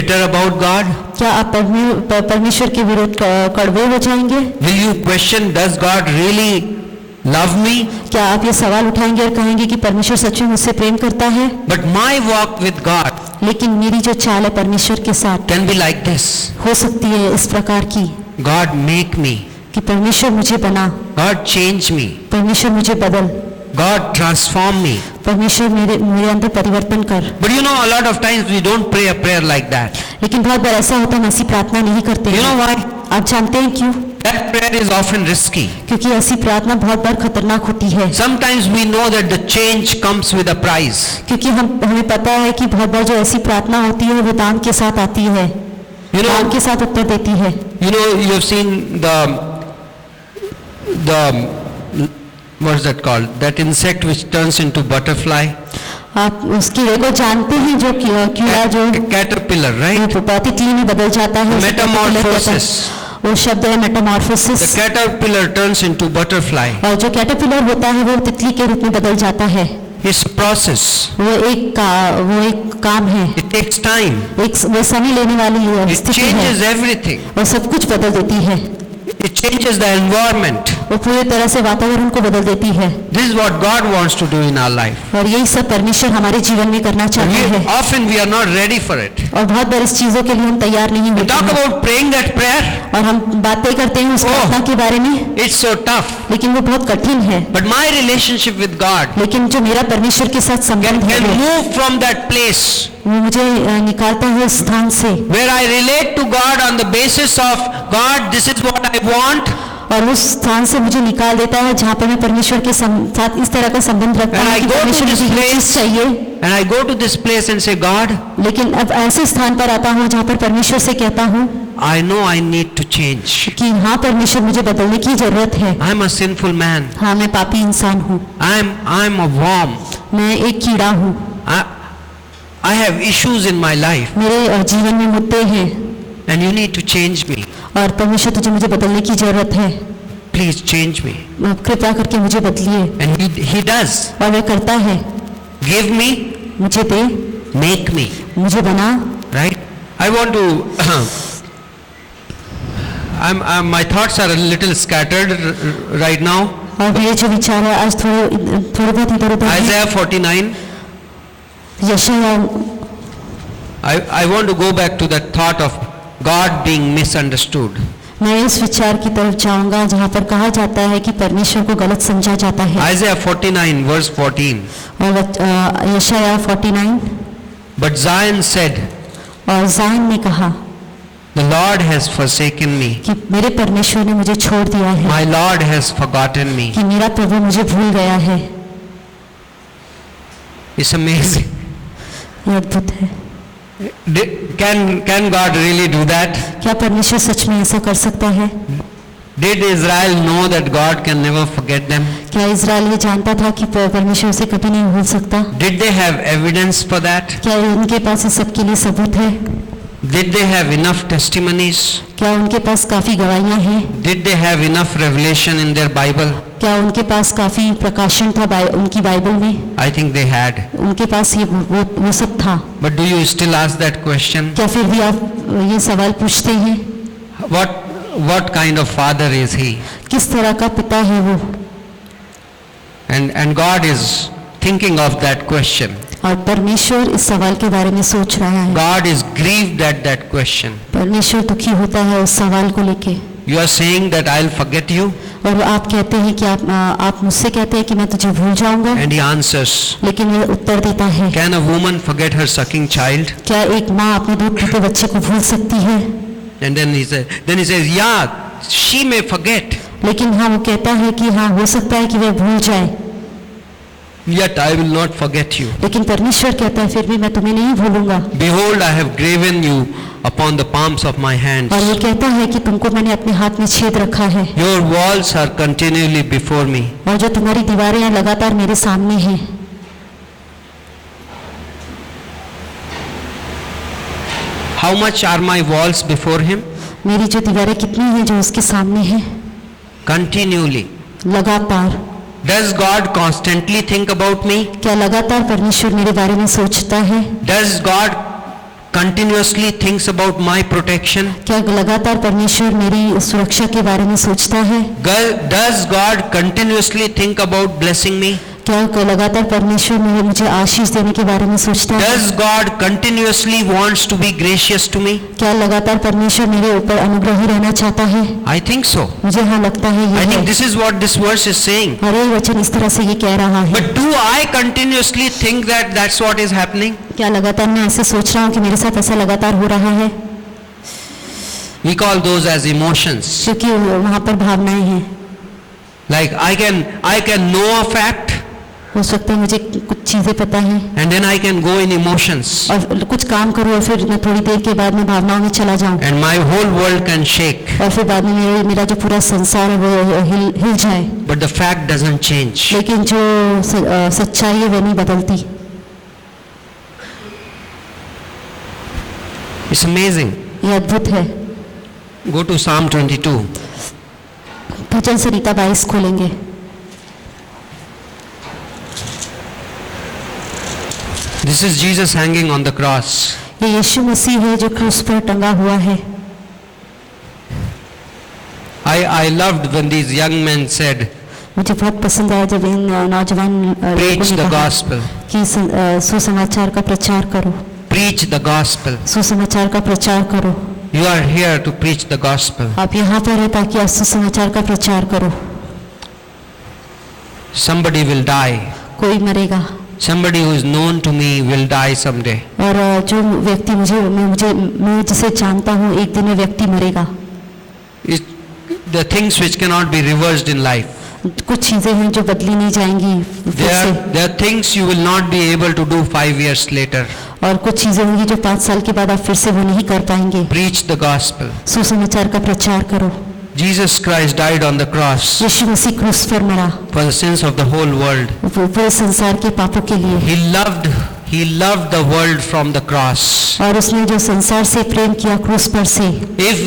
bitter about God? क्या आप परमेश्वर के विरुद्ध कड़वे हो जाएंगे? Will you question, does God really love me? क्या आप ये सवाल उठाएंगे और कहेंगे कि परमेश्वर सच में मुझसे प्रेम करता है? But my walk with God लेकिन मेरी जो चाल है परमेश्वर के साथ can be like this. हो सकती है इस प्रकार की God make me. कि परमेश्वर मुझे बना, God change me. परमेश्वर मुझे बदल, God transform me. परमेश्वर मेरे अंदर परिवर्तन कर। But you know, a lot of times we don't pray a prayer like that. लेकिन बहुत बार ऐसा होता है हम ऐसी प्रार्थना नहीं करते। You know why? आप जानते हैं क्यों? That prayer is often risky. क्योंकि ऐसी प्रार्थना बहुत बार खतरनाक होती है। Sometimes we know that the change comes with a price. क्योंकि हमें पता है कि बहुत बार जो ऐसी प्रार्थना होती है वो दान के साथ आती है, दान के साथ उत्तर देती है। You know, you have seen the what is that called? That insect which turns into butterfly. आप उसकी को जानते हैं जो कीड़ा जो caterpillar, right? तितली में बदल जाता है। Metamorphosis. वो शब्द है Metamorphosis. The caterpillar turns into butterfly. और जो कैटरपिलर होता है वो तितली के रूप में बदल जाता है। It's a process. वो एक काम है। It takes time. वो समय लेने वाली स्थिति है। It changes everything. और सब कुछ बदल देती है। It changes the environment. वो पूरी तरह से वातावरण को बदल देती है। This is what God wants to do in our life. और यही सब परमेश्वर हमारे जीवन में करना चाहते हैं। Often we are not ready for it. और बहुत बार इस चीजों के लिए हम तैयार नहीं होते। Talk about praying that prayer. और हम बातें करते हैं उस प्रार्थना के बारे में। It's so tough. लेकिन वो बहुत कठिन है। But my relationship with God लेकिन जो मेरा परमेश्वर के साथ संबंध है, can move from that place वो मुझे निकालता है इस स्थान से, where I relate to God on the basis of God, this is what I want. और उस स्थान से मुझे निकाल देता है जहाँ पर मैं परमेश्वर के साथ इस तरह का संबंध रखता हूँ कि परमेश्वर मुझे ये चीज चाहिए। And I go to this place and say, God, लेकिन अब ऐसे स्थान पर आता हूँ जहाँ पर परमेश्वर से कहता हूँ I know I need to change. कि हाँ परमेश्वर मुझे बदलने की जरूरत है। I'm a sinful man. हाँ मैं पापी इंसान हूँ। I'm a worm. मैं एक कीड़ा हूँ। I have issues in my life. मेरे जीवन में मुद्दे हैं। And you need to change me. और परमेश्वर तुझे मुझे बदलने की जरूरत है। Please change me. कृपया करके मुझे बदलिए। And he does. और वह करता है। Give me. मुझे दे। Make me. मुझे बना। Right? I want to. My thoughts are a little scattered right now. और मेरे जो विचार है आज थोड़े बहुत इधर-उधर हैं। Isaiah 49. यशाया। I want to go back to that thought of God being misunderstood. मैं इस विचार की तरफ जाऊंगा जहाँ पर कहा जाता है कि परमेश्वर को गलत समझा जाता है। Isaiah 49 verse 14. और यशाया 49। But Zion said. और ज़ायन ने कहा। The Lord has forsaken me. कि मेरे परमेश्वर ने मुझे छोड़ दिया है। My Lord has forgotten me. कि मेरा प्रभु मुझे भूल गया है। It's amazing. ये अद्भुत है। Can God really do that? क्या परमेश्वर सच में ऐसा कर सकता है? Did Israel know that God can never forget them? क्या इज़राइल ये जानता था कि परमेश्वर उसे कभी नहीं भूल सकता? Did they have evidence for that? क्या उनके पास इस सब के लिए सबूत है? Did they have enough testimonies? क्या उनके पास काफी गवाहियां हैं? Did they have enough revelation in their Bible? क्या उनके पास काफी प्रकाशन था उनकी बाइबल में? I think they had. उनके पास ये वो सब था। But do you still ask that question? क्या फिर भी आप ये सवाल पूछते हैं? What kind of father is he? किस तरह का पिता है वो? And God is thinking of that question. और परमेश्वर इस सवाल के बारे में सोच रहा है। God is grieved at that question. परमेश्वर दुखी होता है उस सवाल को लेके। You are saying that I'll forget you. और आप कहते हैं कि आप मुझसे कहते हैं कि मैं तुझे भूल जाऊंगा। And he answers. लेकिन वो उत्तर देता है। Can a woman forget her sucking child? क्या एक माँ अपने दूध पीते बच्चे को भूल सकती है? And then he says, yeah, she may forget. लेकिन हाँ वो कहता है कि हाँ हो सकता है कि वह भूल जाए। Yet I will not forget you. लेकिन परमेश्वर कहता है फिर भी मैं तुम्हें नहीं भूलूंगा। Behold, I have graven you upon the palms of my hands. और ये कहता है कि तुमको मैंने अपने हाथ में छेद रखा है। Your walls are continually before me. और जो तुम्हारी दीवारें हैं लगातार मेरे सामने हैं। How much are my walls before him? मेरी जो दीवारें कितनी हैं जो उसके सामने हैं? Continually. लगातार। Does God constantly think about me? क्या लगातार परमेश्वर मेरे बारे में सोचता है? Does God continuously thinks about my protection? क्या लगातार परमेश्वर मेरी सुरक्षा के बारे में सोचता है? Does God continuously think about blessing me? क्या लगातार परमेश्वर मुझे आशीष देने के बारे में सोचता है? Does God continuously wants to be gracious to me? क्या लगातार परमेश्वर मेरे ऊपर अनुग्रही रहना चाहता है? I think so. मुझे हाँ लगता है I ये think है। this is what this verse is saying. और ये वचन इस तरह से ये कह रहा है। But do I continuously think that that's what is happening? क्या लगातार मैं ऐसे सोच रहा हूँ कि मेरे साथ ऐसा लगातार हो रहा है? We call those as emotions. क्योंकि वहाँ पर भावनाएं हैं। Like I can know a fact हो सकता है मुझे कुछ चीजें पता है and then I can go in emotions और कुछ काम करूँ और फिर मैं थोड़ी देर के बाद में भावनाओं में चला जाऊँ and my whole world can shake. और फिर बाद में मेरा जो पूरा संसार है वो हिल जाए। But the fact doesn't change. लेकिन जो सच्चाई है वो नहीं बदलती। It's amazing. ये अद्भुत है। Go to Psalm 22. भजन संहिता 22 खोलेंगे। This is Jesus hanging on the cross. ये यीशु मसीह है जो क्रूस पर टंगा हुआ है। I loved when these young men said, मुझे बहुत पसंद आया जब इन नौजवान preach लोगों the ने कहा gospel. कि सुसमाचार का प्रचार करो। Preach the gospel. सुसमाचार का प्रचार करो। You are here to preach the gospel. आप यहाँ पर हैं ताकि आप सुसमाचार का प्रचार करो। Somebody will die. कोई मरेगा Somebody who is known to me will die someday. और जो व्यक्ति मैं जिसे जानता हूँ एक दिन वो व्यक्ति मरेगा। The things which cannot be reversed in life. कुछ चीजें हैं जो बदली नहीं जाएंगी फिर से There are things you will not be able to do 5 years later. और कुछ चीजें होंगी जो 5 साल के बाद आप फिर से वो नहीं कर पाएंगे। Preach the gospel. सुसमाचार का प्रचार करो। Jesus Christ died on the cross यीशु मसीह क्रूस पर मरा for the sins of the whole world. पूरे संसार के पापों के लिए। He loved the world from the cross. और उसने जो संसार से प्रेम किया क्रूस पर से। If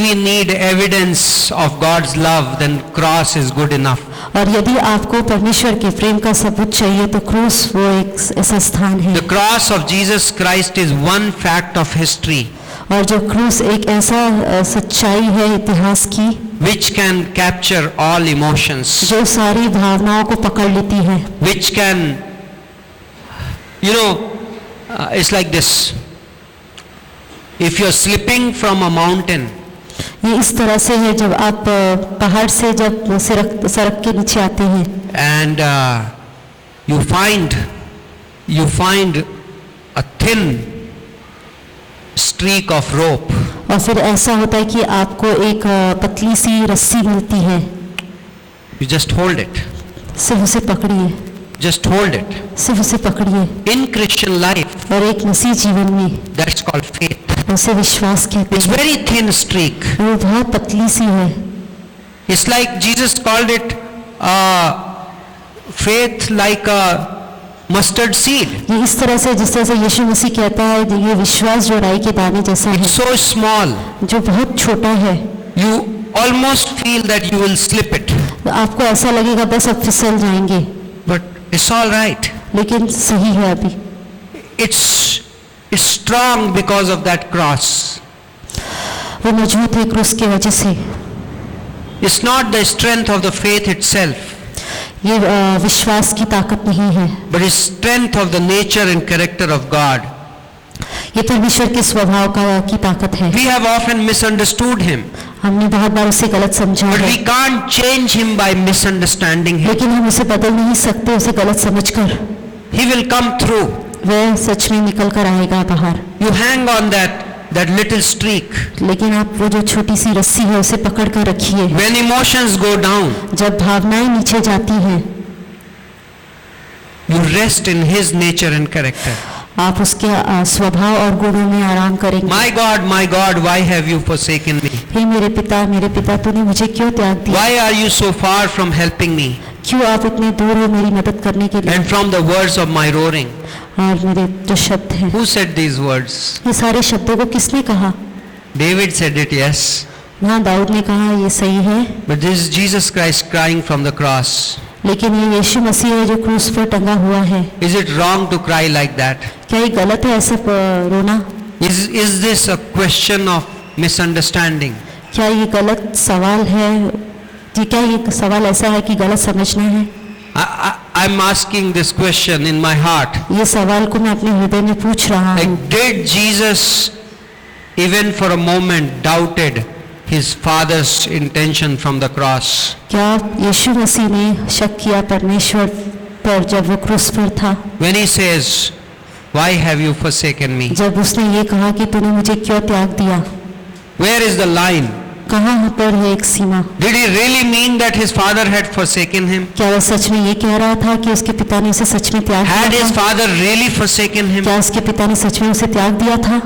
we need evidence of God's love, then cross is good enough. और यदि आपको परमेश्वर के प्रेम का सबूत चाहिए तो क्रूस वो एक ऐसा स्थान है। The cross of Jesus Christ is one fact of history और जो क्रूस एक ऐसा सच्चाई है इतिहास की which can capture all emotions, जो सारी भावनाओं को पकड़ लेती है। which can, it's like this. If you're slipping from a mountain ये इस तरह से है जब आप पहाड़ से जब सड़क के नीचे आते हैं and you find a thin streak of rope, और फिर ऐसा होता है कि आपको एक पतली सी रस्सी मिलती है। you just hold it. सिर्फ उसे पकड़िए। Just hold it. सिर्फ उसे पकड़िए। In Christian life, और एक मसीह जीवन में that's called faith. उसे विश्वास कहते It's हैं। very thin streak. वो बहुत पतली सी है। It's like Jesus called it faith like a mustard seed. ये इस तरह से जिस तरह से यीशु मसीह कहता है ये विश्वास जो राई के दाने जैसा है It's so small. जो बहुत छोटा है। You almost feel that you will slip it. तो आपको ऐसा लगेगा बस अब फिसल जाएंगे But it's all right. लेकिन सही है अभी। It's strong because of that cross. वो मजबूत है क्रूस की वजह से। It's not the strength of the faith itself, ये विश्वास की ताकत नहीं है but it's strength of the nature and character of God. ये परमेश्वर के स्वभाव की ताकत है। We have often misunderstood him, हमने बहुत बार उसे गलत समझा but है we can't change him by misunderstanding him. लेकिन हम उसे बदल नहीं सकते उसे गलत समझकर। He will come through. वह सच में निकल कर आएगा बाहर। You hang on that little streak. लेकिन आप वो जो छोटी सी रस्सी है उसे पकड़ कर रखिए। When emotions go down, जब भावनाएं नीचे जाती हैं you rest in his nature and character. आप उसके स्वभाव और गुणों में आराम करेंगे। My God, why have you forsaken me? हे मेरे पिता तूने मुझे क्यों त्याग दिया? Why are you so far from helping me? क्यों आप इतने दूर हो मेरी मदद करने के लिए? And from the words of my roaring. और मेरे जो शब्द हैं Who said these words? ये सारे शब्दों को किसने कहा? David said it, yes. हाँ दाऊद ने कहा ये सही है। But this is Jesus Christ crying from the cross. लेकिन ये यीशु मसीह है जो क्रूस पर टंगा हुआ है। Is it wrong to cry like that? क्या ये गलत है ऐसे रोना? Is this a question of misunderstanding? क्या ये गलत सवाल है? जी, क्या ये सवाल ऐसा है कि गलत समझना है? I'm asking this question in my heart. ये सवाल को मैं अपने हृदय में पूछ रहा हूँ। Like, did Jesus even for a moment doubted his father's intention from the cross? क्या यीशु मसीह ने शक किया परमेश्वर पर जब वो क्रूस पर था? When he says, why have you forsaken me? जब उसने ये कहा कि तूने मुझे क्यों त्याग दिया? Where is the line? कहाँ पर है एक सीमा? Did he really mean that his father had forsaken him? क्या वो सच में ये कह रहा था कि उसके पिता ने उसे सच में त्याग Had दिया his था? father really forsaken him? क्या उसके पिता ने सच में उसे त्याग दिया था?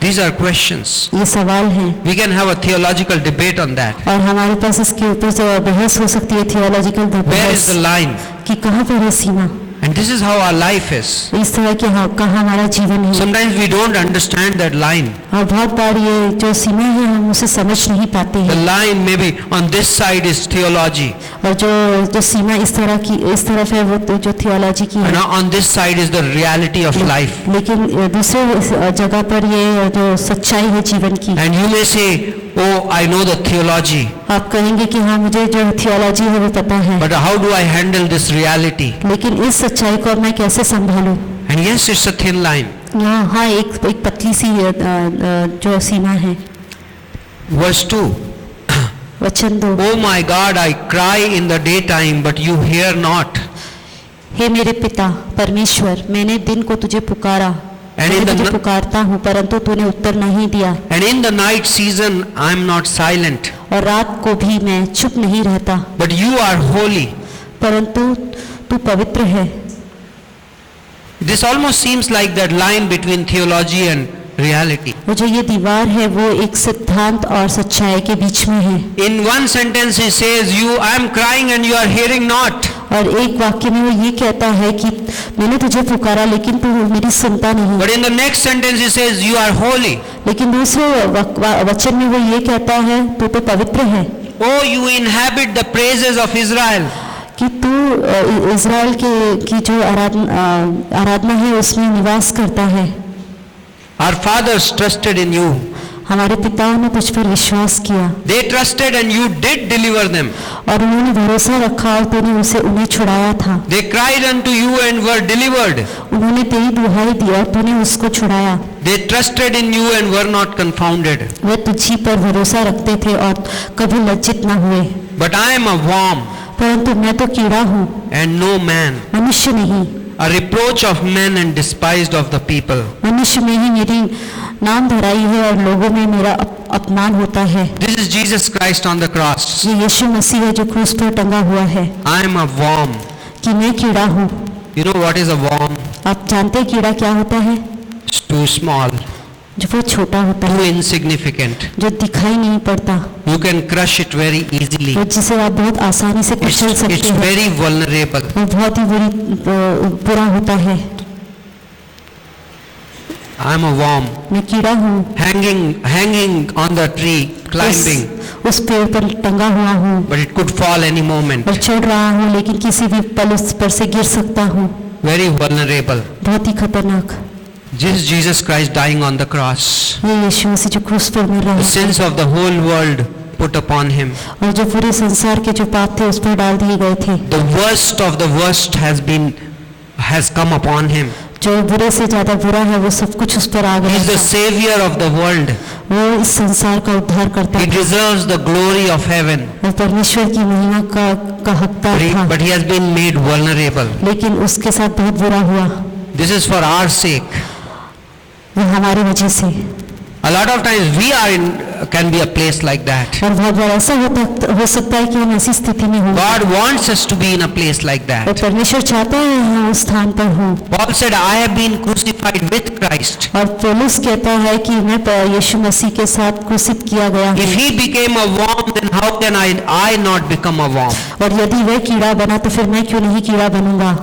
These are questions. ये सवाल हैं We can have a theological debate on that. और हमारे पास इसके ऊपर से बहस हो सकती है, थियोलॉजिकल Where is बहस, the line? कि कहाँ पर है सीमा? And this is how our life is. इस तरह के कहाँ हमारा जीवन है। Sometimes we don't understand that line. और बहुत बार ये जो सीमा है हम उसे समझ नहीं पाते The हैं। line maybe on this side is theology, और जो सीमा इस तरफ है वो तो जो थियोलॉजी की and है, on this side is the reality of life. लेकिन दूसरे जगह पर ये जो सच्चाई है जीवन की। And you may say, oh, I know the theology, आप कहेंगे कि हाँ मुझे जो थियोलॉजी है वो पता है, but how do I handle this reality? लेकिन इस सच्चाई को मैं कैसे संभालूं? And yes, it's a thin line. हाँ एक पतली सी जो सीमा है। Verse 2. वचन 2, Oh my God, I cry in the daytime, but you hear not. हे मेरे पिता परमेश्वर, मैंने दिन को तुझे पुकारा, And in मैं तुझे the पुकारता हूँ परंतु तूने उत्तर नहीं दिया, And in the night season, I am not silent, और रात को भी मैं चुप नहीं रहता, but you are holy. परंतु तू पवित्र है। This almost seems like that line between theology and reality. वो जो ये दीवार है वो एक सिद्धांत और सच्चाई के बीच में है। In one sentence he says, I am crying and you are hearing not. और एक वाक्य में वो ये कहता है कि मैंने तुझे पुकारा लेकिन तू मेरी सुनता नहीं। But in the next sentence he says, you are holy. लेकिन दूसरे वचन में वो ये कहता है तू तो पवित्र है, Oh, you inhabit the praises of Israel. कि तू इज़राइल की जो आराधना है उसमें निवास करता है। Our fathers trusted in you. हमारे पिताओं ने तुझ पर विश्वास किया They trusted and you did deliver them. और उन्होंने भरोसा रखा और तूने उन्हें छुड़ाया था। They cried unto you and were delivered. उन्होंने तेरी दुहाई दी और तूने उसको छुड़ाया। They trusted in you and were not confounded. वे तुझी पर भरोसा रखते थे और कभी लज्जित न हुए। But I am a worm परंतु मैं तो कीड़ा हूँ, and no man, मनुष्य नहीं, a reproach of men and despised of the people. मनुष्य में ही मेरी नाम धराई है और लोगों में मेरा अपमान होता है। This is Jesus Christ on the cross. ये यीशु मसीह है जो क्रूस पर टंगा हुआ है I am a worm. कि मैं कीड़ा हूँ। You know what is a worm? आप जानते हैं कीड़ा क्या होता है? It's too small, जो बहुत छोटा होता too है, insignificant. जो दिखाई नहीं पड़ता, You can crush it very easily. और जिसे आप बहुत आसानी से कुचल सकते It's हैं। very vulnerable. वो बहुत ही बुरा होता है। I am a worm, मैं कीड़ा हूँ, hanging on the tree, climbing, उस पेड़ पर टंगा हुआ हूँ but it could fall any moment. और चढ़ रहा हूँ, लेकिन किसी भी पल उस पर से गिर सकता हूँ। Very vulnerable. बहुत ही खतरनाक। This is Jesus Christ dying on the cross. ये यीशु मसीह जो क्रूस पर मर रहा The है sins of the whole world put upon him. और जो पूरे संसार के जो पाप थे उस पर डाल दिए गए थे। The worst of the worst has come upon him. जो बुरे से ज्यादा बुरा है वो सब कुछ उस पर आ He गया is the था। savior of the world. वो इस संसार का उद्धार करता He था deserves the glory of heaven. वो परमेश्वर की महिमा का हकदार था, But he has been made vulnerable. लेकिन उसके साथ बहुत बुरा हुआ। This is for our sake. वो हमारी वजह से। A lot of times we can be a place like that. और बहुत बार ऐसा हो सकता है कि हम ऐसी स्थिति में हों। God wants us to be in a place like और that. परमेश्वर चाहता है हम उस स्थान पर हों। Paul said, I have been crucified with Christ. और पौलुस कहता है कि मैं यीशु मसीह के साथ क्रूसित किया गया If हूँ। he became a worm, then how can I not become a worm? और यदि वह कीड़ा बना तो फिर मैं क्यों नहीं कीड़ा बनूंगा?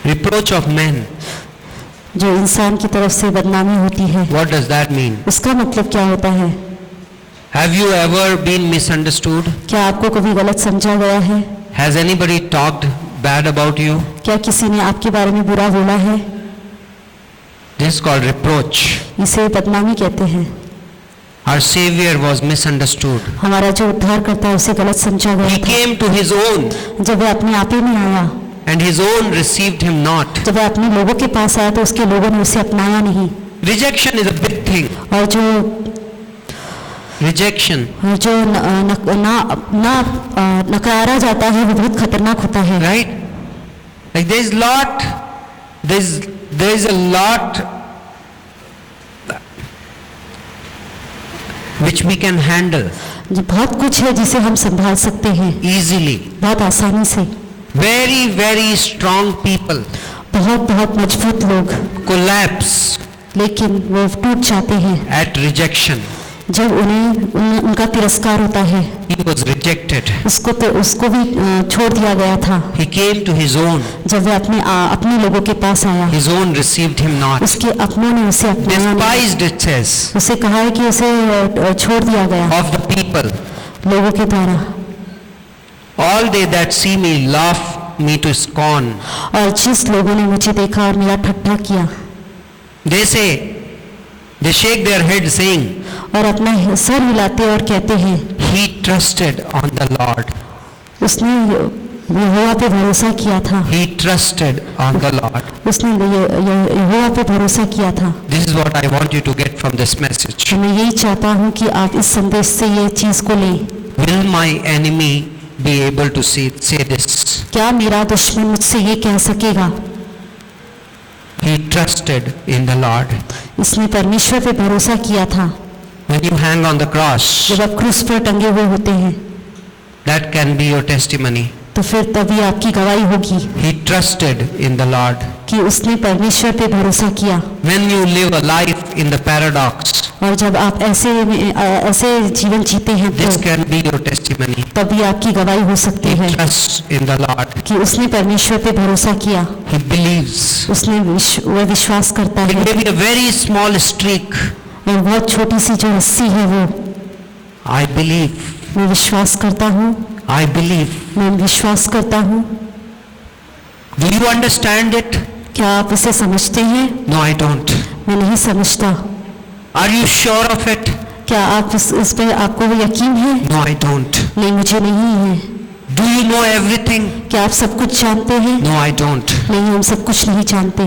Reproach of men. जो इंसान की तरफ से बदनामी होती है, What does that mean? उसका मतलब क्या होता है? Have you ever been misunderstood? क्या आपको कभी गलत समझा गया है? Has anybody talked bad about you? क्या किसी ने आपके बारे में बुरा बोला है? This is called reproach. इसे बदनामी कहते हैं। Our Savior was misunderstood. हमारा जो उद्धार करता है उसे गलत समझा He गया था। came to his own, जब वह अपने आप ही में आया, and his own received him not. जब वह अपने लोगों के पास आया तो उसके लोगों ने उसे अपनाया नहीं। Rejection is a big thing. और जो Rejection, नकारा जाता है वो बहुत खतरनाक होता है। right? Like there is a lot which we can handle जो बहुत कुछ है जिसे हम संभाल सकते हैं easily. बहुत आसानी से। Very, very strong people बहुत मजबूत लोग, collapse लेकिन वो टूट जाते हैं at rejection. जब उनका तिरस्कार होता है। He was rejected. उसको भी छोड़ दिया गया था। He came to his own. जब वह अपने लोगों के पास आया, His own received him not. उसके अपनों ने उसे अपनाया नहीं। Despised, it says, उसे कहा है कि उसे छोड़ दिया गया of the people. लोगों के द्वारा। All they that see me laugh me to scorn. और जिस लोगों ने मुझे देखा और मेरा ठट्ठा किया, They say, they shake their head saying, और अपना सर हिलाते और कहते हैं, he trusted on the Lord. उसने यहोवा पे भरोसा किया था। He trusted on the Lord. उसने यहोवा पे भरोसा किया था। This is what I want you to get from this message. मैं यही चाहता हूँ कि आप इस संदेश से ये चीज को लें। Will my enemy be able to say this? क्या मेरा दुश्मन मुझसे ये कह सकेगा? He trusted in the Lord. इसने परमेश्वर पे भरोसा किया था। When you hang on the cross, जब आप क्रूस पर टंगे हुए होते हैं, that can be your testimony. तो फिर तभी आपकी गवाही होगी He trusted in the Lord. कि उसने परमेश्वर पे भरोसा किया। When you live a life in the paradox, और जब आप ऐसे जीवन जीते हैं this तो can be your testimony. तभी आपकी गवाही हो सकती He है trusts in the Lord. कि उसने परमेश्वर पे भरोसा किया। He believes. वह विश्वास करता It है। may be a very small streak. और बहुत छोटी सी जो रस्सी है वो, I believe. मैं विश्वास करता हूँ, I believe. मैं विश्वास करता हूँ। Do you understand it? क्या आप इसे समझते हैं? No, I don't. मैं नहीं समझता। Are you sure of it? क्या आप इस पे आपको यकीन है? No, I don't. नहीं, मुझे नहीं है। Do you know everything? क्या आप सब कुछ जानते हैं? No, I don't. नहीं, हम सब कुछ नहीं जानते,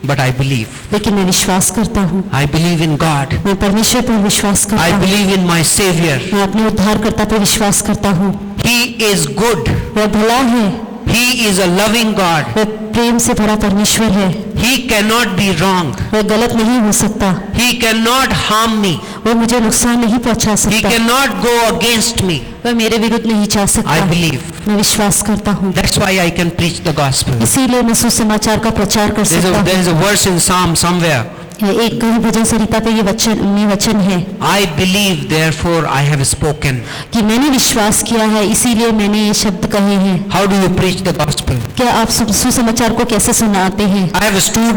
But I believe. लेकिन मैं विश्वास करता हूँ। I believe in God. मैं परमेश्वर पर विश्वास I करता हूँ। believe in my Savior. मैं अपने उद्धारकर्ता पर विश्वास करता हूँ। He is good. वह भला है, He is a loving God. वह प्रेम से भरा परमेश्वर है। He cannot be wrong. वह गलत नहीं हो सकता। He cannot harm me. वह मुझे नुकसान नहीं पहुंचा He सकता। cannot go against me. वह मेरे विरुद्ध नहीं जा सकता। I believe. मैं विश्वास करता हूँ। That's why I can preach the gospel. इसीलिए मैं सुसमाचार का प्रचार कर सकता There हूँ। is a verse in Psalm somewhere. एक कहीं भजन संहिता पे ये वचन है I believe, therefore I have spoken. कि मैंने विश्वास किया है, इसीलिए मैंने ये शब्द कहे हैं। How do you preach the gospel? क्या आप सुसमाचार को कैसे सुनाते हैं? I have stood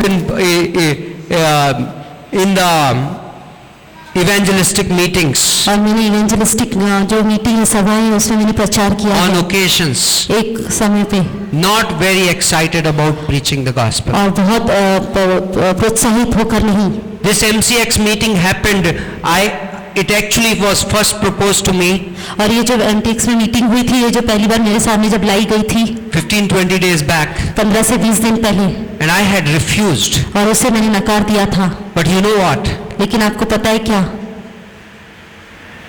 in the evangelistic meetings और मैंने इवेंजलिस्टिक जो मीटिंग है, सभाएं हैं, उसमें मैंने प्रचार किया on है occasions, एक समय पे, not very excited about preaching the gospel. और बहुत प्रोत्साहित होकर नहीं। This MCX meeting happened. It actually was first proposed to me और ये जो एमटीएक्स में मीटिंग हुई थी, ये जो पहली बार मेरे सामने जब लाई गई थी 15-20 days back, 15 से 20 दिन पहले, and I had refused. और उसे मैंने नकार दिया था। But you know what? लेकिन आपको पता है क्या?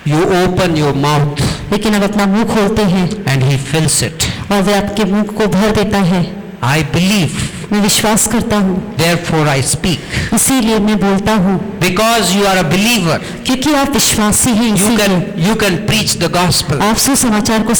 You open your mouth लेकिन अब अपना मुंह खोलते हैं and He fills it. और वह आपके मुंह को भर देता है। I believe, मैं विश्वास करता हूँ, therefore I speak. इसीलिए मैं बोलता हूँ, Because you are a believer, क्योंकि आप विश्वासी हैं, इसीलिए you can preach the gospel. आप सुसमाचार को I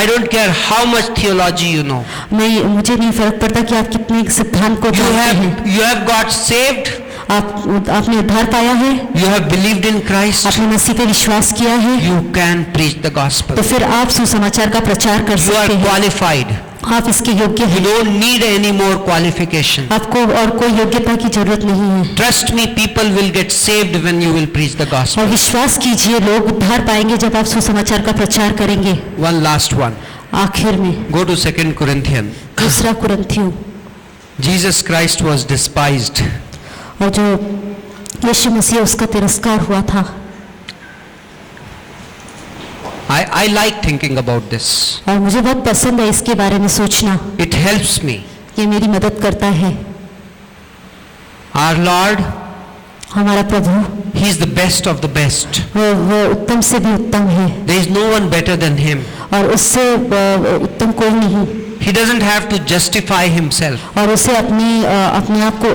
don't care how much theology you know. मुझे नहीं फर्क पड़ता कि आप कितने सिद्धांत को जानते हैं। You have got saved. आपने उद्धार पाया है, You have believed in Christ. आपने मसीह पे विश्वास किया है, You can preach the gospel. तो फिर आप सुसमाचार का प्रचार कर You are सकते हैं। qualified. आप इसके योग्य You हैं। don't need any more qualification. आपको और कोई योग्यता की जरूरत नहीं है। Trust me, people will get saved when you will preach the और gospel. विश्वास कीजिए, लोग उद्धार पाएंगे जब आप सुसमाचार का प्रचार करेंगे। One last one. आखिर में Go to 2 Corinthians. 2 कुरिन्थियों Jesus Christ was despised. और जो यीशु मसीह उसका तिरस्कार हुआ था। I like thinking about this. और मुझे बहुत पसंद है इसके बारे में सोचना। It helps me. ये मेरी मदद करता है। Our Lord, हमारा प्रभु, He is the best of the best. वो उत्तम से भी उत्तम है There is no one better than Him. और उससे उत्तम कोई नहीं। He doesn't have to justify Himself. और उसे अपने आप को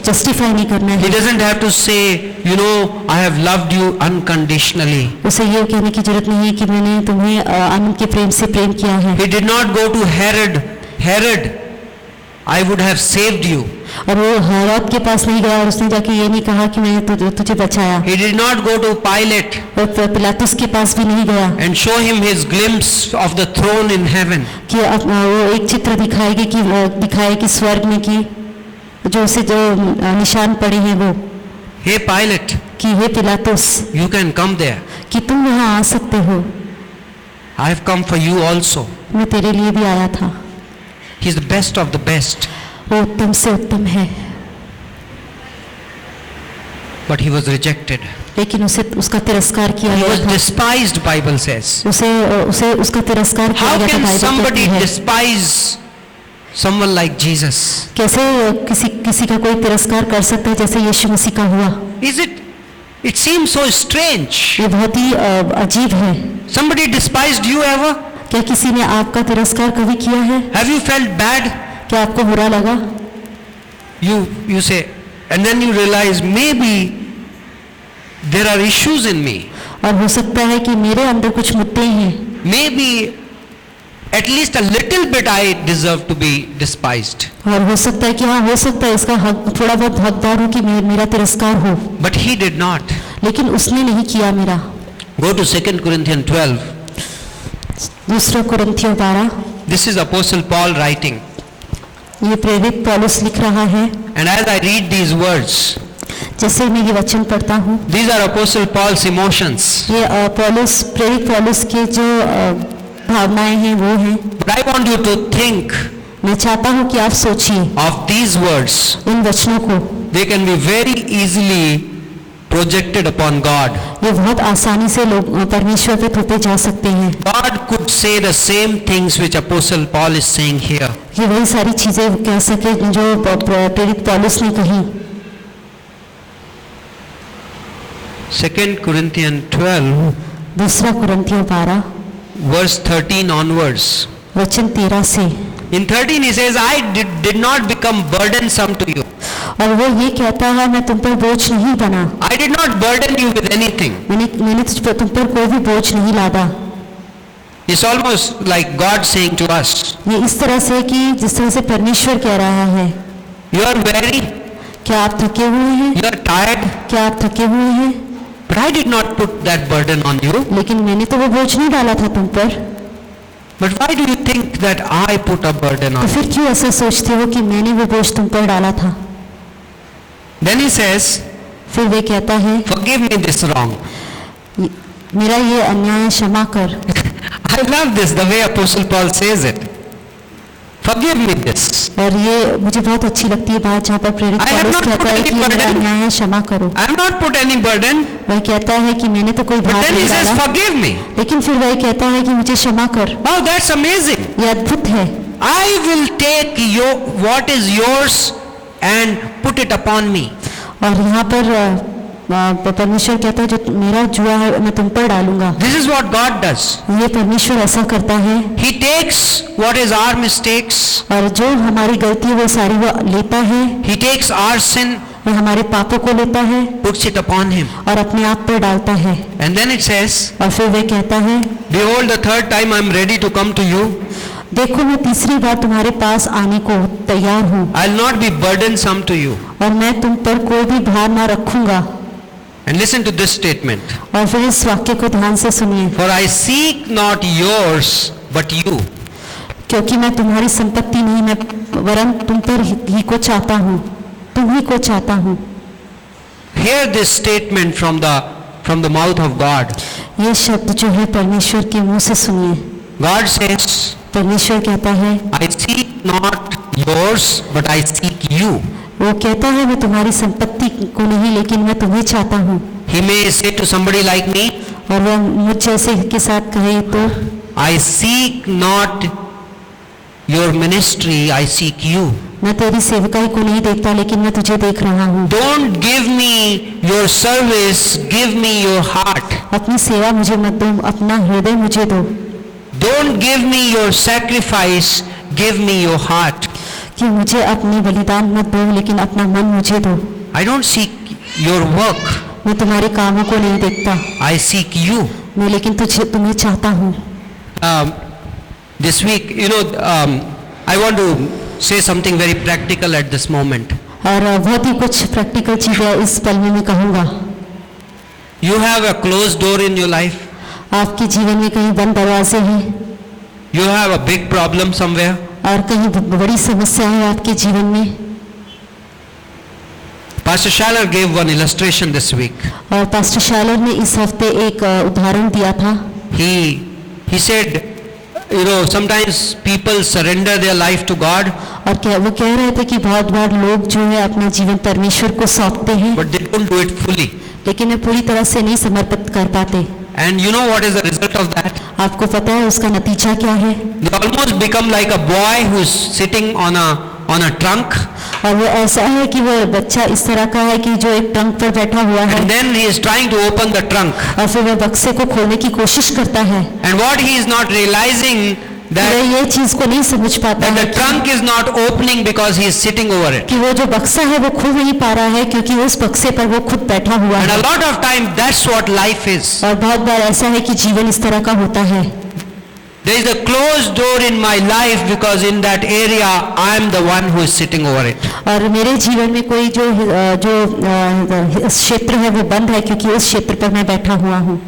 जस्टिफाई नहीं करना He है। doesn't have to say, you know, I have loved you unconditionally. उसे ये कहने की जरूरत नहीं है कि मैंने तुम्हें आनंद के प्रेम से प्रेम किया है। He did not go to Herod, I would have saved you. और वो हेरोद के पास नहीं गया और उसने जाके ये नहीं कहा कि मैंने तुझे बचाया। He did not go to Pilate और पिलातुस के पास भी नहीं गया and show him his glimpse of the throne in heaven. कि वो एक चित्र दिखाए कि स्वर्ग में कि जो उसे जो निशान पड़े हैं वो, Hey Pilate, कि हे पिलातुस, you can come there. कि तुम वहाँ आ सकते हो, I have come for you also. मैं तेरे लिए भी आया था। He is the best of the best. वो उत्तम से उत्तम है, But he was rejected. लेकिन उसका तिरस्कार किया He गया was था। despised, Bible says. उसका तिरस्कार किया How गया था। can बाइबल somebody कहती है। despise someone like Jesus? कैसे किसी का कोई तिरस्कार कर सकता है जैसे यीशु मसीह का हुआ? It seems so strange. ये बहुत ही अजीब है। Somebody despised you ever? क्या किसी ने आपका तिरस्कार कभी किया है? Have you felt bad? क्या आपको बुरा लगा? You say, and then you realize maybe there are issues in me. और हो सकता है कि मेरे अंदर कुछ मुद्दे हैं। Maybe at least a little bit I deserve to be despised. और हो सकता है कि हाँ, हो सकता है इसका हक, थोड़ा बहुत हकदार हो कि मेरा तिरस्कार हो। But he did not. लेकिन उसने नहीं किया मेरा। Go to 2 Corinthians 12. दूसरा कुरिन्थियों 12। This is Apostle Paul writing. ये प्रेरित पौलुस लिख रहा है। And as I read these words, जैसे मैं ये वचन पढ़ता हूँ, these are Apostle Paul's emotions. ये प्रेरित पौलुस के जो भावनाएं हैं वो हैं। But I want you to think मैं चाहता हूँ कि आप सोचिए of these words. इन वचनों को। They can be very easily projected upon God. ये बहुत आसानी से लोग परमेश्वर पे थोपे जा सकते हैं। God could say the same things which Apostle Paul is saying here. ये वही सारी चीजें कह सके जो प्रेरित पौलुस ने कही। 2 Corinthians 12, दूसरा कुरिन्थियों 12 verse 13 onwards. वचन 13 से। In 13 he says, I did not become burdensome to you. और वो ये कहता है, मैं तुम पर बोझ नहीं बना। I did not burden you with anything. मैंने तुम पर कोई भी बोझ नहीं लादा। It's almost like God saying to us, ये इस तरह से कि जिस तरह से परमेश्वर कह रहा है, you are weary, क्या आप थके हुए हैं? you are tired, क्या आप थके हुए हैं? but I did not put that burden on you. लेकिन मैंने तो वो बोझ नहीं डाला था तुम पर। But why do you think that I put a burden तो on you? फिर क्यों ऐसा सोचते हो कि मैंने वो बोझ तुम पर डाला था? Then he says, फिर वे कहता है, forgive me this wrong. मेरा ये अन्याय क्षमा कर। I love this, the way Apostle Paul says it. Forgive me this. और ये मुझे बहुत अच्छी लगती है बात जहाँ पर प्रेरित I have पौलुस not कहता put है any कि मेरा burden. अन्याय है क्षमा करो। I have not put any burden, वह कहता है कि मैंने तो कोई but भार then he नहीं says, डाला, forgive me. लेकिन फिर वह कहता है कि मुझे क्षमा कर। Oh, that's amazing. ये अद्भुत है। I will take what is yours and put it upon me. और यहाँ पर परमेश्वर कहता है जो मेरा जुआ है मैं तुम पर डालूंगा। This is what God does. ये परमेश्वर ऐसा करता है। He takes what is our mistakes. और जो हमारी गलती है वो सारी वो लेता है। He takes our sin, वह हमारे पापों को लेता है puts it upon him. और अपने आप पर डालता है। And then it says, और फिर वह कहता है, behold, the third time I am ready to come to you. देखो मैं तीसरी बार तुम्हारे पास आने को तैयार हूँ I'll not be burdensome to you. और मैं तुम पर कोई भी भार ना रखूंगा। And listen to this statement. और फिर इस वाक्य को ध्यान से सुनिए, For I seek not yours, but you. क्योंकि मैं तुम्हारी संपत्ति नहीं मैं वरन तुम पर ही को चाहता हूँ, तुम ही को चाहता हूँ। Hear this statement from the mouth of God. ये शब्द जो है परमेश्वर के मुंह से सुनिए। God says, परमेश्वर कहता है, I seek not yours, but I seek you. वो कहता है मैं तुम्हारी संपत्ति को नहीं लेकिन मैं तुम्हें चाहता हूँ। He may say to somebody like me, और वह मुझ जैसे के साथ कहे तो I seek not your ministry, I seek you. मैं तेरी सेवकाई को नहीं देखता लेकिन मैं तुझे देख रहा हूँ। Don't give me your service, give me your heart. अपनी सेवा मुझे मत दो, अपना हृदय मुझे दो। Don't give me your sacrifice, give me your heart. कि मुझे अपनी बलिदान मत दो लेकिन अपना मन मुझे दो। I don't seek your work, मैं तुम्हारे कामों को नहीं देखता, I seek you. मैं लेकिन तुम्हें चाहता हूँ। This week, I want to say something very practical at this moment. और बहुत ही कुछ प्रैक्टिकल चीजें इस पल में मैं कहूँगा। You have a closed door in your life. आपके जीवन में कहीं बंद दरवाजे हैं You have a big problem somewhere. और कहीं बड़ी समस्या है आपके जीवन में। Pastor Shaller gave one illustration this week. और पास्टर शालर ने इस हफ्ते एक उदाहरण दिया था। He said, sometimes people surrender their life to God, और वो कह रहे थे कि बहुत बार लोग जो है अपना जीवन परमेश्वर को सौंपते हैं but they don't do it fully. लेकिन वे पूरी तरह से नहीं समर्पित कर पाते। And you know what is the result of that? आपको पता है उसका नतीजा क्या है? They almost become like a boy who's sitting on a trunk, और वो ऐसा है कि वो बच्चा इस तरह का है कि जो एक ट्रंक पर बैठा हुआ है and then he is trying to open the trunk. और फिर वह बक्से को खोलने की कोशिश करता है। And what he is not realizing वह that ये चीज को नहीं समझ पाता the है trunk is not opening because he is sitting over it. कि वो जो बक्सा है वो खुल नहीं पा रहा है क्योंकि उस बक्से पर वो खुद बैठा हुआ And है। a lot of time that's what life is. और बहुत बार ऐसा है कि जीवन इस तरह का होता है। There is a closed door in my life because in that area I am the one who is sitting over it. और मेरे जीवन में कोई जो क्षेत्र है वो बंद है क्योंकि उस क्षेत्र पर मैं बैठा हुआ हूँ।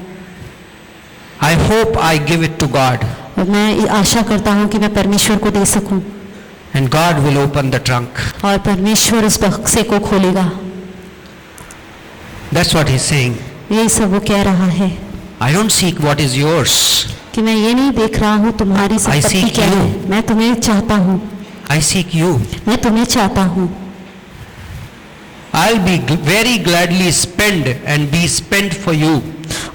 I hope I give it to God और मैं आशा करता हूँ कि मैं परमेश्वर को दे सकूँ and God will open the trunk. और परमेश्वर उस बक्से को खोलेगा। That's what he's saying. यही सब वो कह रहा है I don't seek what is yours. कि मैं ये नहीं देख रहा हूँ तुम्हारी संपत्ति seek क्या you. है, मैं तुम्हें चाहता हूँ, I seek you. मैं तुम्हें चाहता हूँ। I'll be very gladly spend and be spent for you.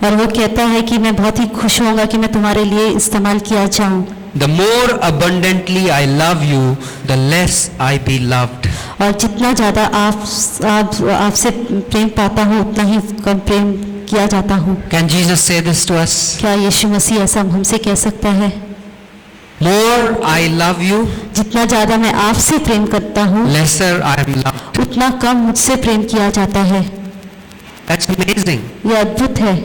और वो कहता है कि मैं बहुत ही खुश होऊंगा कि मैं तुम्हारे लिए इस्तेमाल किया जाऊं। The more abundantly I love you, the less I be loved. और जितना ज़्यादा आपसे प्रेम पाता हूँ उतना ही कम प्रेम किया जाता हूँ। Can Jesus say this to us? क्या यीशु मसीह ऐसा हमसे कह सकता है? More I love you, जितना ज़्यादा मैं आपसे प्रेम करता हूँ lesser I am loved. उतना कम मुझसे प्रेम किया जाता है। That's amazing. ये अद्भुत है।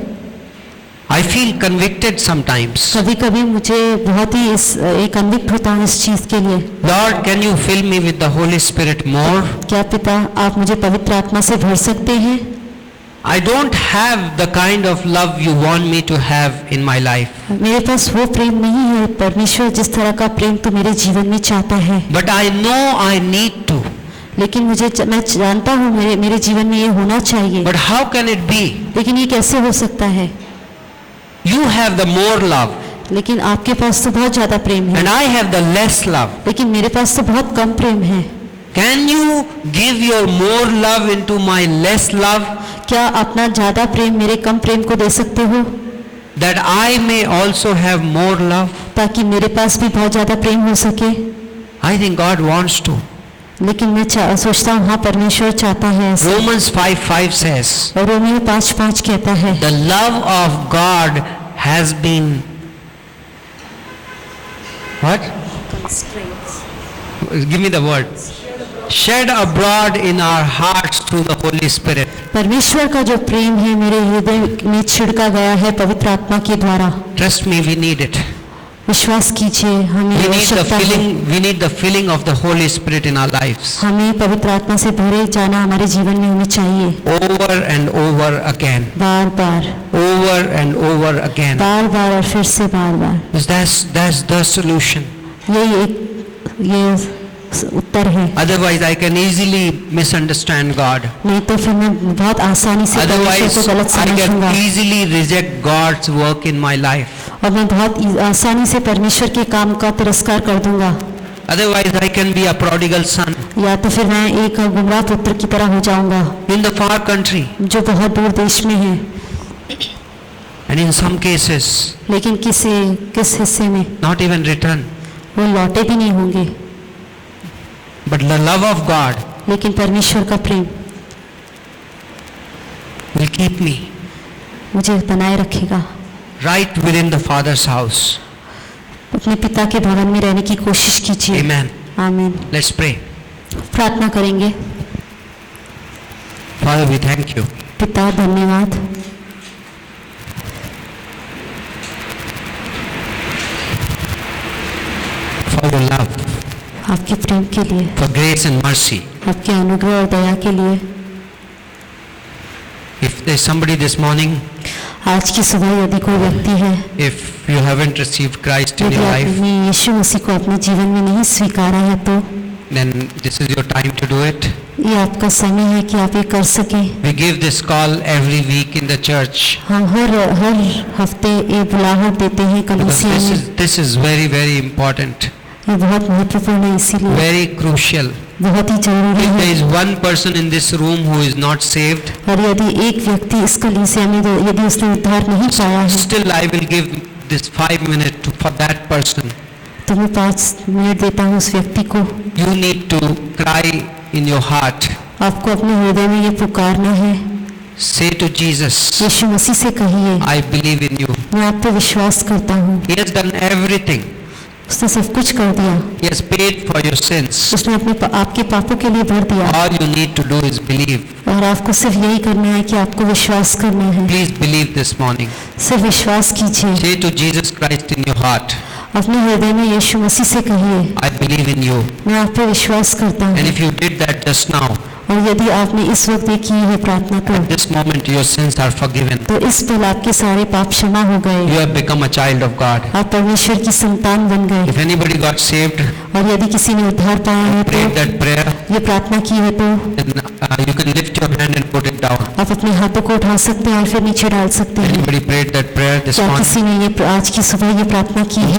I feel convicted sometimes. कभी कभी मुझे बहुत ही एक कन्विक्ट होता हूँ इस चीज़ के लिए। Lord, can you fill me with the Holy Spirit more? क्या पिता आप मुझे पवित्र आत्मा से भर सकते हैं? I don't have the kind of love you want me to have in my life. मेरे पास वो प्रेम नहीं है परमेश्वर जिस तरह का प्रेम तो मेरे जीवन में चाहता है। But I know I need to. लेकिन मैं जानता हूँ मेरे जीवन में ये होना चाहिए। But how can it be? लेकिन ये कैसे हो सकता है? You have the more love लेकिन आपके पास तो बहुत ज्यादा प्रेम है and I have the less love. लेकिन मेरे पास तो बहुत कम प्रेम है। Can you give your more love into my less love? क्या अपना ज्यादा प्रेम मेरे कम प्रेम को दे सकते हो? That I may also have more love? ताकि मेरे पास भी बहुत ज्यादा प्रेम हो सके। I think God wants to. लेकिन मैं सोचता हूँ हाँ परमेश्वर चाहता है ऐसा। Romans 5:5 says, और रोमियो 5:5 कहता है the love of God has been what? Give me the word. Shed abroad in our hearts through the Holy Spirit. परमेश्वर का जो प्रेम है मेरे हृदय में छिड़का गया है पवित्र आत्मा के द्वारा। Trust me, we need it. विश्वास कीजिए हमें आवश्यकता है। We need the filling of the Holy Spirit in our lives. हमें पवित्र आत्मा से भरे जाना हमारे जीवन में होना चाहिए। Over and over again. Bar bar. Over and over again. बार बार और फिर से बार बार। That's the solution. ये उत्तर है। Otherwise, I can easily misunderstand God. नहीं तो फिर मैं बहुत आसानी से परमेश्वर को गलत I समझूंगा। can easily reject God's work in my life. और मैं बहुत आसानी से परमेश्वर के काम का तिरस्कार कर दूंगा। Otherwise I can be a prodigal son या तो फिर मैं एक गुमराह पुत्र की तरह हो जाऊंगा in the far country. जो बहुत दूर देश में है, And in some cases, लेकिन किस हिस्से में not even return. वो लौटे भी नहीं होंगे। But the love of God लेकिन परमेश्वर का प्रेम will keep me मुझे बनाए रखेगा, right within the Father's house. अपने पिता के भवन में रहने की कोशिश कीजिए। Amen. आमीन। Let's pray. प्रार्थना करेंगे। Father, we thank you पिता धन्यवाद for your love, आपके प्रेम के लिए, for grace and mercy. आपके अनुग्रह और दया के लिए। If there's somebody this morning, आज की सुबह यदि कोई व्यक्ति है, if you haven't received Christ in यदि your life, आपने यीशु मसीह को अपने जीवन में नहीं स्वीकारा है, तो then this is your time to do it. ये आपका समय है कि आप ये कर सकें। We give this call every week in the church हम हर हफ्ते ये बुलाहट देते हैं because कलीसिया में। this is very, very important, ये बहुत महत्वपूर्ण है, इसीलिए very crucial. बहुत ही जरूरी If there है। is one person in this room who is not saved, और यदि एक व्यक्ति इस कलीसिया में यदि उसने उद्धार नहीं पाया है, still I will give this 5 minutes for that person. तो मैं 5 मिनट देता हूँ उस व्यक्ति को। You need to cry in your heart. आपको अपने हृदय में ये पुकारना है। Say to Jesus, यीशु मसीह से कहिए, I believe in you. मैं आप पे विश्वास करता हूँ। He has done everything. उसने सब कुछ कर दिया, He has paid for your sins. उसने आपके पापों के लिए भर दिया। All you need to do is believe. और आपको सिर्फ यही करना है कि आपको विश्वास करना है। Please believe this morning. सिर्फ विश्वास कीजिए। Say to Jesus Christ in your heart, अपने हृदय में यीशु मसीह से कहिए, I believe in you. मैं आप पे विश्वास करता And हूँ। if you did that just now, और यदि आपने इस वक्त ये की है प्रार्थना को, at this moment your sins are forgiven. तो इस पल आपके सारे पाप क्षमा हो गए। You have become a child of God. आप परमेश्वर की संतान बन गए। If anybody got saved, और यदि किसी ने उद्धार पाया है, prayed तो that prayer, ये प्रार्थना की है, तो then you can lift your hand and put it down. आप अपने हाथों को उठा सकते हैं और फिर नीचे डाल सकते हैं। Anybody prayed that prayer this क्या morning? किसी ने ये आज की सुबह ये प्रार्थना की है?